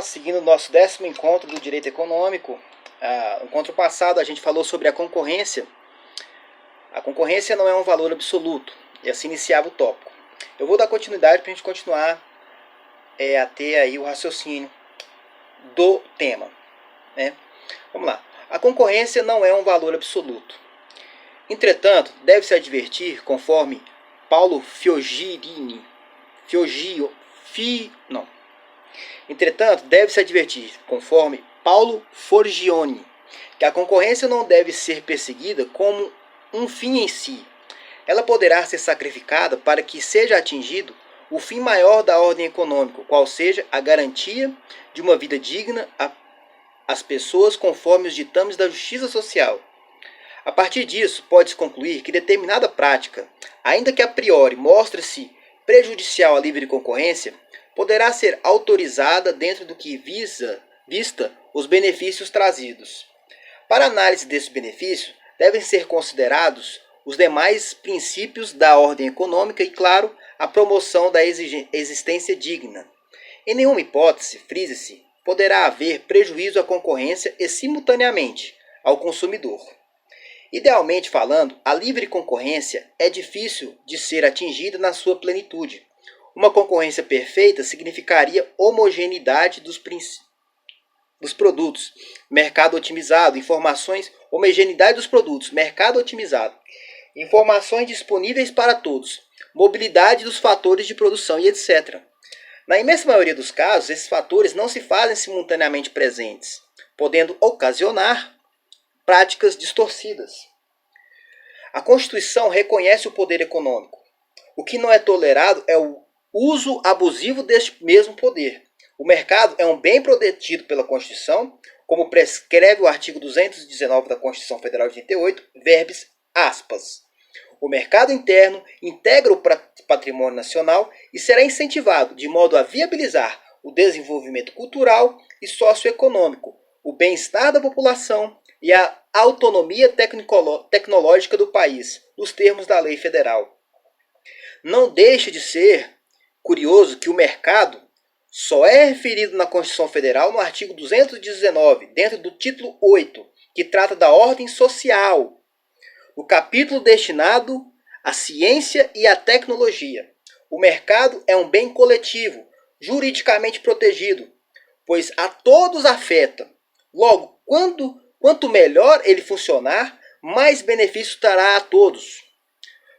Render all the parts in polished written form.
nós, seguindo o nosso 10º encontro do Direito Econômico. No encontro passado a gente falou sobre a concorrência. A concorrência não é um valor absoluto, e assim iniciava o tópico. Eu vou dar continuidade para a gente continuar a ter aí o raciocínio do tema, né? Vamos lá. A concorrência não é um valor absoluto. Entretanto, deve-se advertir, conforme Paulo Fiogirini, Entretanto, deve-se advertir, conforme Paulo Forgione, que a concorrência não deve ser perseguida como um fim em si. Ela poderá ser sacrificada para que seja atingido o fim maior da ordem econômica, qual seja a garantia de uma vida digna às pessoas conforme os ditames da justiça social. A partir disso, pode-se concluir que determinada prática, ainda que a priori mostre-se prejudicial à livre concorrência, poderá ser autorizada dentro do que vista os benefícios trazidos. Para análise desse benefício, devem ser considerados os demais princípios da ordem econômica e, claro, a promoção da existência digna. Em nenhuma hipótese, frise-se, poderá haver prejuízo à concorrência e, simultaneamente, ao consumidor. Idealmente falando, a livre concorrência é difícil de ser atingida na sua plenitude. Uma concorrência perfeita significaria homogeneidade dos produtos, mercado otimizado, homogeneidade dos produtos, mercado otimizado, informações disponíveis para todos, mobilidade dos fatores de produção e etc. Na imensa maioria dos casos, esses fatores não se fazem simultaneamente presentes, podendo ocasionar práticas distorcidas. A Constituição reconhece o poder econômico. O que não é tolerado é o uso abusivo deste mesmo poder. O mercado é um bem protegido pela Constituição, como prescreve o artigo 219 da Constituição Federal de 88, verbis aspas. O mercado interno integra o patrimônio nacional e será incentivado de modo a viabilizar o desenvolvimento cultural e socioeconômico, o bem-estar da população e a autonomia tecnológica do país, nos termos da lei federal. Não deixa de ser curioso que o mercado só é referido na Constituição Federal no artigo 219, dentro do título 8, que trata da ordem social, no capítulo destinado à ciência e à tecnologia. O mercado é um bem coletivo, juridicamente protegido, pois a todos afeta. Logo, quanto melhor ele funcionar, mais benefício trará a todos.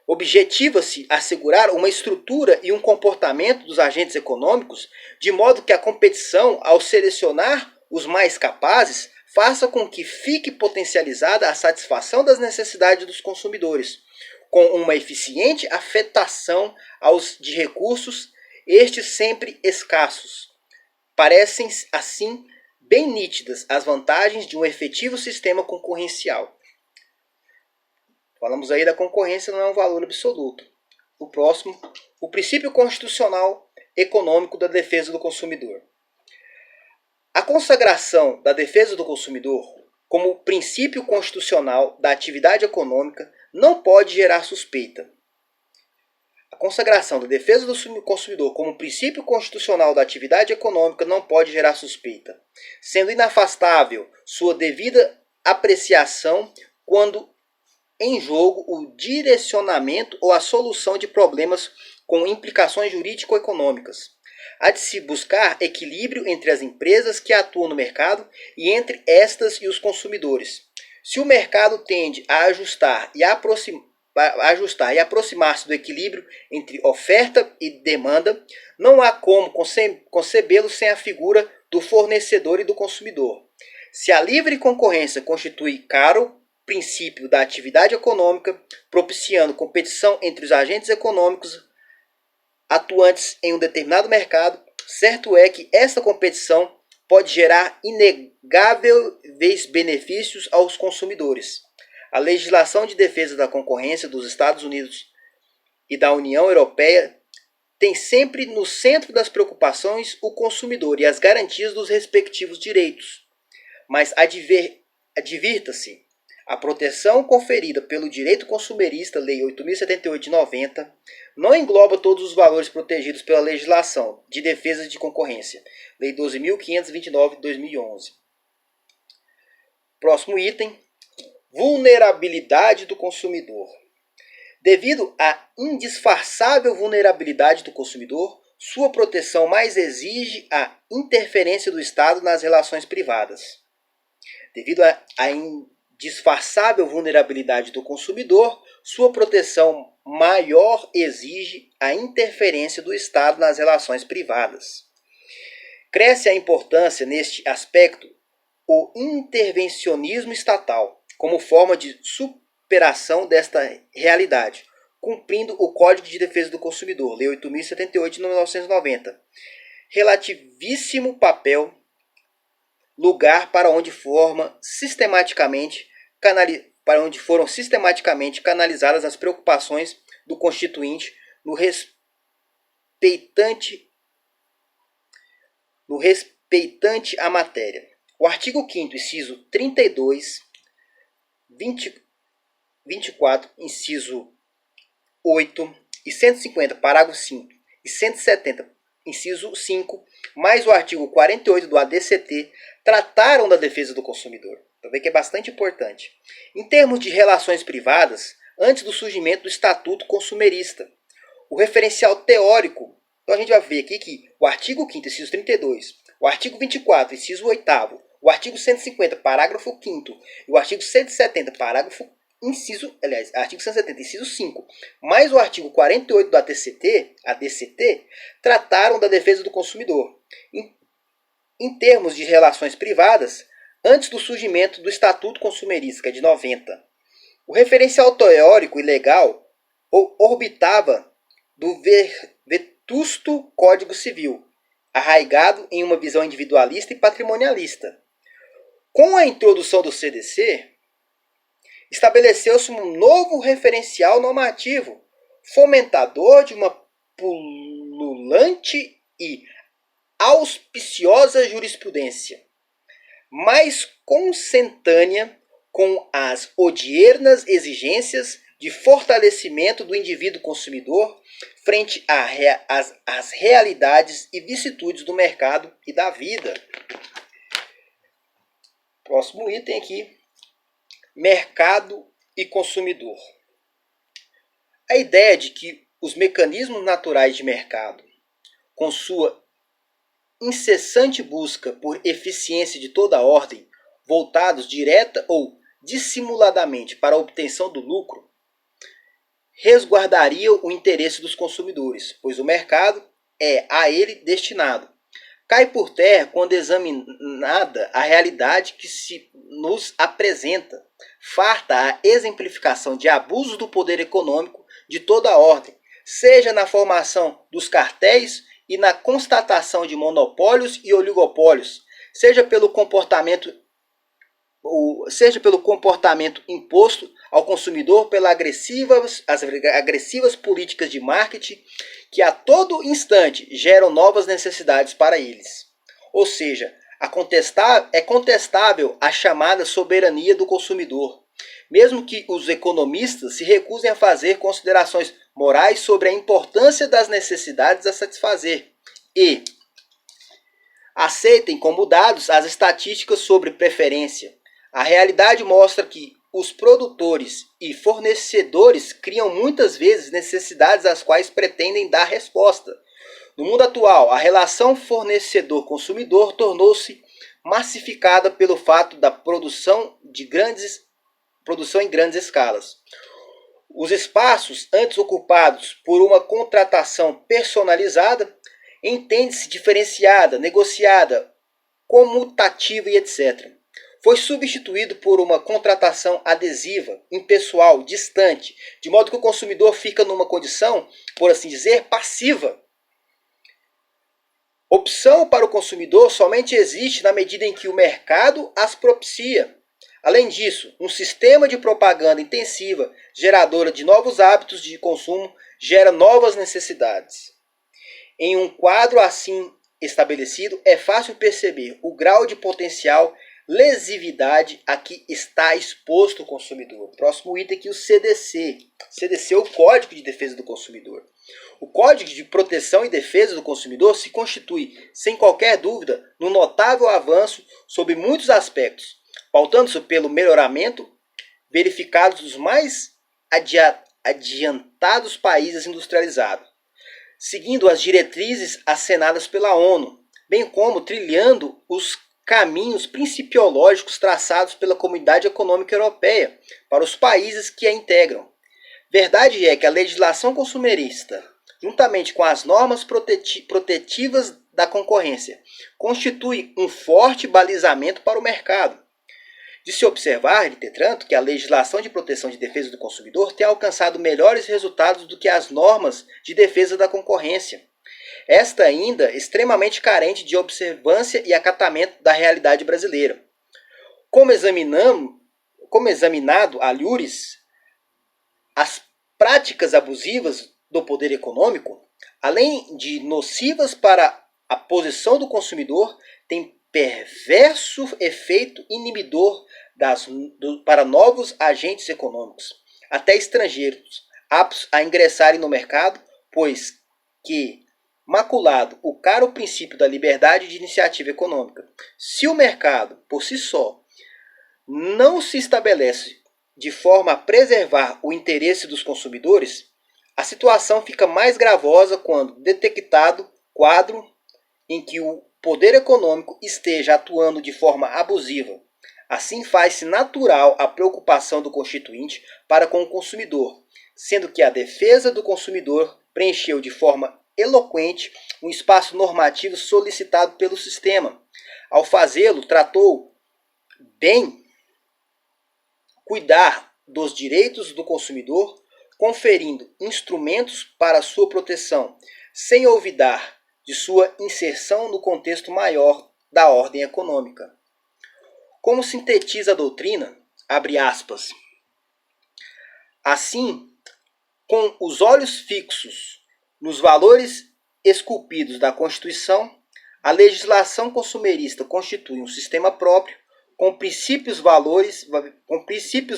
Objetiva-se assegurar uma estrutura e um comportamento dos agentes econômicos, de modo que a competição, ao selecionar os mais capazes, faça com que fique potencializada a satisfação das necessidades dos consumidores, com uma eficiente afetação de recursos, estes sempre escassos. Parecem, assim, bem nítidas as vantagens de um efetivo sistema concorrencial. Falamos aí da concorrência não é um valor absoluto. O próximo, o princípio constitucional econômico da defesa do consumidor. A consagração da defesa do consumidor como princípio constitucional da atividade econômica não pode gerar suspeita. A consagração da defesa do consumidor como princípio constitucional da atividade econômica não pode gerar suspeita, sendo inafastável sua devida apreciação quando em jogo o direcionamento ou a solução de problemas com implicações jurídico-econômicas. Há de se buscar equilíbrio entre as empresas que atuam no mercado e entre estas e os consumidores. Se o mercado tende a ajustar e aproximar-se do equilíbrio entre oferta e demanda, não há como concebê-lo sem a figura do fornecedor e do consumidor. Se a livre concorrência constitui caro princípio da atividade econômica, propiciando competição entre os agentes econômicos atuantes em um determinado mercado, certo é que esta competição pode gerar inegáveis benefícios aos consumidores. A legislação de defesa da concorrência dos Estados Unidos e da União Europeia tem sempre no centro das preocupações o consumidor e as garantias dos respectivos direitos. Mas advirta-se, A proteção conferida pelo direito consumerista, Lei 8.078 de 90, não engloba todos os valores protegidos pela legislação de defesa de concorrência, Lei 12.529 de 2011. Próximo item, vulnerabilidade do consumidor. Devido à indisfarçável vulnerabilidade do consumidor, sua proteção mais exige a interferência do Estado nas relações privadas. Devido à indisfarçável vulnerabilidade do consumidor, sua proteção maior exige a interferência do Estado nas relações privadas. Cresce a importância neste aspecto o intervencionismo estatal, como forma de superação desta realidade, cumprindo o Código de Defesa do Consumidor, Lei 8.078 de 1990. Relativíssimo papel, lugar para onde foram sistematicamente canalizadas as preocupações do Constituinte no respeitante à matéria. O artigo 5º, inciso 32, 24, inciso 8 e 150, parágrafo 5 e 170, inciso 5, mais o artigo 48 do ADCT, trataram da defesa do consumidor. Então, vê que é bastante importante. Em termos de relações privadas, antes do surgimento do Estatuto Consumerista, o referencial teórico, então a gente vai ver aqui que o artigo 5º, inciso 32, o artigo 24, inciso 8º, o artigo 150, parágrafo 5º e o artigo 170, artigo 170, inciso 5, mais o artigo 48 do ADCT, trataram da defesa do consumidor. Em termos de relações privadas, antes do surgimento do Estatuto Consumerista, que é de 90, o referencial teórico e legal orbitava do vetusto Código Civil, arraigado em uma visão individualista e patrimonialista. Com a introdução do CDC, estabeleceu-se um novo referencial normativo, fomentador de uma pululante e auspiciosa jurisprudência, mais consentânea com as odiernas exigências de fortalecimento do indivíduo consumidor frente às realidades e vicissitudes do mercado e da vida. Próximo item aqui, mercado e consumidor. A ideia de que os mecanismos naturais de mercado, com sua incessante busca por eficiência de toda ordem, voltados direta ou dissimuladamente para a obtenção do lucro, resguardariam o interesse dos consumidores, pois o mercado é a ele destinado. Cai por terra quando examinada a realidade que se nos apresenta, farta a exemplificação de abusos do poder econômico de toda a ordem, seja na formação dos cartéis e na constatação de monopólios e oligopólios, seja pelo comportamento imposto ao consumidor pelas agressivas políticas de marketing que a todo instante geram novas necessidades para eles. Ou seja, é contestável a chamada soberania do consumidor, mesmo que os economistas se recusem a fazer considerações morais sobre a importância das necessidades a satisfazer e aceitem como dados as estatísticas sobre preferência. A realidade mostra que os produtores e fornecedores criam muitas vezes necessidades às quais pretendem dar resposta. No mundo atual, a relação fornecedor-consumidor tornou-se massificada pelo fato da produção em grandes escalas. Os espaços antes ocupados por uma contratação personalizada entende-se diferenciada, negociada, comutativa e etc. Foi substituído por uma contratação adesiva, impessoal, distante, de modo que o consumidor fica numa condição, por assim dizer, passiva. Opção para o consumidor somente existe na medida em que o mercado as propicia. Além disso, um sistema de propaganda intensiva, geradora de novos hábitos de consumo, gera novas necessidades. Em um quadro assim estabelecido, é fácil perceber o grau de potencial lesividade a que está exposto o consumidor. Próximo item aqui, o CDC. CDC é o Código de Defesa do Consumidor. O Código de Proteção e Defesa do Consumidor se constitui, sem qualquer dúvida, num notável avanço sobre muitos aspectos, pautando-se pelo melhoramento verificado dos mais adiantados países industrializados, seguindo as diretrizes assinadas pela ONU, bem como trilhando os caminhos principiológicos traçados pela Comunidade Econômica Europeia para os países que a integram. Verdade é que a legislação consumerista, juntamente com as normas protetivas da concorrência, constitui um forte balizamento para o mercado. De se observar, entretanto, que a legislação de proteção de defesa do consumidor tem alcançado melhores resultados do que as normas de defesa da concorrência. Esta ainda extremamente carente de observância e acatamento da realidade brasileira. Como examinado a Lures, as práticas abusivas do poder econômico, além de nocivas para a posição do consumidor, têm perverso efeito inibidor para novos agentes econômicos, até estrangeiros, aptos a ingressarem no mercado, pois que, maculado o caro princípio da liberdade de iniciativa econômica, se o mercado, por si só, não se estabelece de forma a preservar o interesse dos consumidores, a situação fica mais gravosa quando detectado quadro em que o poder econômico esteja atuando de forma abusiva. Assim faz-se natural a preocupação do Constituinte para com o consumidor, sendo que a defesa do consumidor preencheu de forma eloquente um espaço normativo solicitado pelo sistema. Ao fazê-lo, tratou bem cuidar dos direitos do consumidor, conferindo instrumentos para sua proteção, sem olvidar de sua inserção no contexto maior da ordem econômica. Como sintetiza a doutrina, abre aspas, assim, com os olhos fixos nos valores esculpidos da Constituição, a legislação consumerista constitui um sistema próprio, com princípios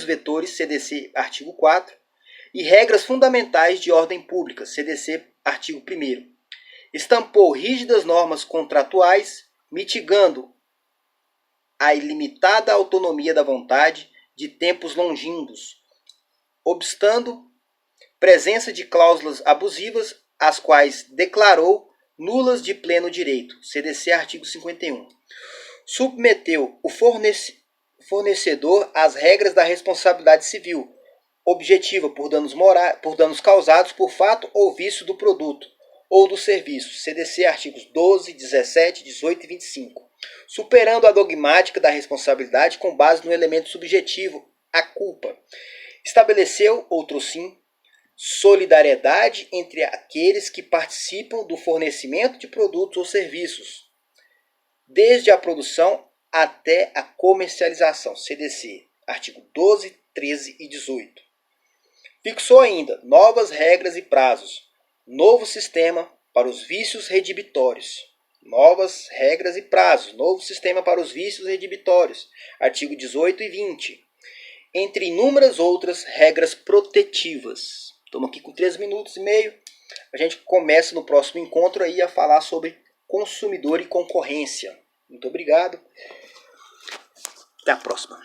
vetores, CDC, artigo 4, e regras fundamentais de ordem pública, CDC, artigo 1º. Estampou rígidas normas contratuais, mitigando a ilimitada autonomia da vontade de tempos longínquos, obstando presença de cláusulas abusivas, as quais declarou nulas de pleno direito, CDC, artigo 51. Submeteu o fornecedor às regras da responsabilidade civil, objetiva por danos causados por fato ou vício do produto ou do serviço, CDC, artigos 12, 17, 18 e 25, superando a dogmática da responsabilidade com base no elemento subjetivo, a culpa. Estabeleceu, outrossim, solidariedade entre aqueles que participam do fornecimento de produtos ou serviços, desde a produção até a comercialização, CDC, artigo 12, 13 e 18. Fixou ainda novas regras e prazos, novo sistema para os vícios redibitórios. Novas regras e prazos, novo sistema para os vícios redibitórios, artigo 18 e 20. Entre inúmeras outras regras protetivas. Estamos aqui com 3 minutos e meio. A gente começa no próximo encontro aí a falar sobre consumidor e concorrência. Muito obrigado. Até a próxima.